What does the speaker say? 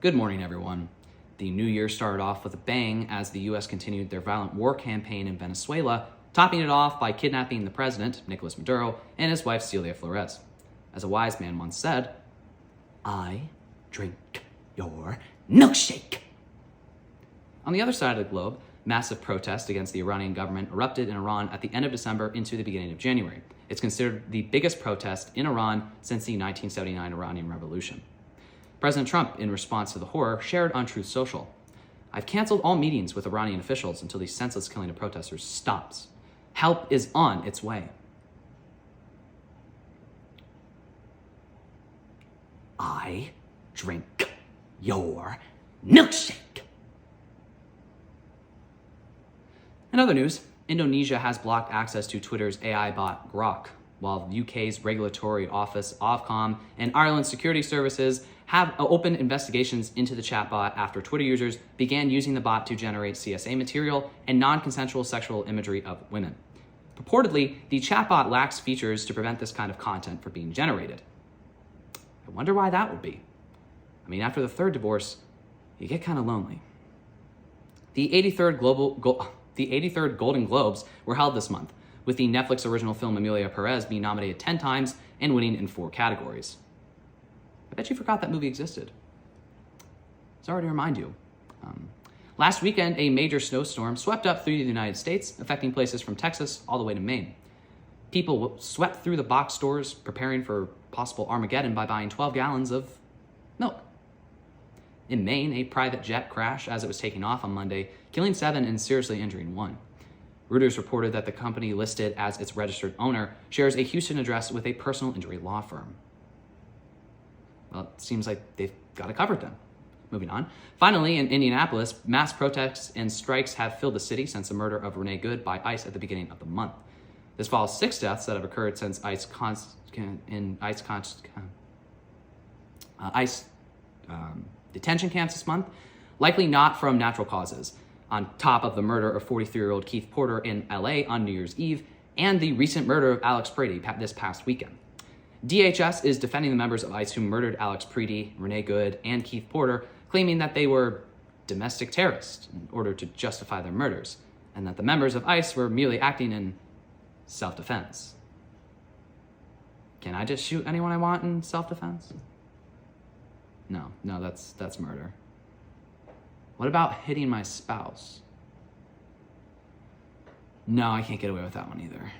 Good morning, everyone. The new year started off with a bang as the U.S. continued their violent war campaign in Venezuela, topping it off by kidnapping the president, Nicolas Maduro, and his wife, Celia Flores. As a wise man once said, I drink your milkshake. On the other side of the globe, massive protests against the Iranian government erupted in Iran at the end of December into the beginning of January. It's considered the biggest protest in Iran since the 1979 Iranian Revolution. President Trump, in response to the horror, shared on Truth Social, I've canceled all meetings with Iranian officials until the senseless killing of protesters stops. Help is on its way. I drink your milkshake. In other news, Indonesia has blocked access to Twitter's AI bot Grok, while the UK's regulatory office, Ofcom, and Ireland's security services have opened investigations into the chatbot after Twitter users began using the bot to generate CSA material and non-consensual sexual imagery of women. Purportedly, the chatbot lacks features to prevent this kind of content from being generated. I wonder why that would be. I mean, after the third divorce, you get kind of lonely. The 83rd Golden Globes were held this month, with the Netflix original film Emilia Perez being nominated 10 times and winning in 4 categories. I bet you forgot that movie existed. Sorry to remind you. Last weekend, a major snowstorm swept up through the United States, affecting places from Texas all the way to Maine. People swept through the box stores, preparing for possible Armageddon by buying 12 gallons of milk. In Maine, a private jet crashed as it was taking off on Monday, killing 7 and seriously injuring 1. Reuters reported that the company listed as its registered owner shares a Houston address with a personal injury law firm. Well, it seems like they've got it covered then. Moving on. Finally, in Indianapolis, mass protests and strikes have filled the city since the murder of Renee Good by ICE at the beginning of the month. This follows 6 deaths that have occurred since ICE detention camps this month, likely not from natural causes, on top of the murder of 43-year-old Keith Porter in LA on New Year's Eve and the recent murder of Alex Preedy this past weekend. DHS is defending the members of ICE who murdered Alex Preedy, Renee Good, and Keith Porter, claiming that they were domestic terrorists in order to justify their murders, and that the members of ICE were merely acting in self-defense. Can I just shoot anyone I want in self-defense? No, that's murder. What about hitting my spouse? No, I can't get away with that one either.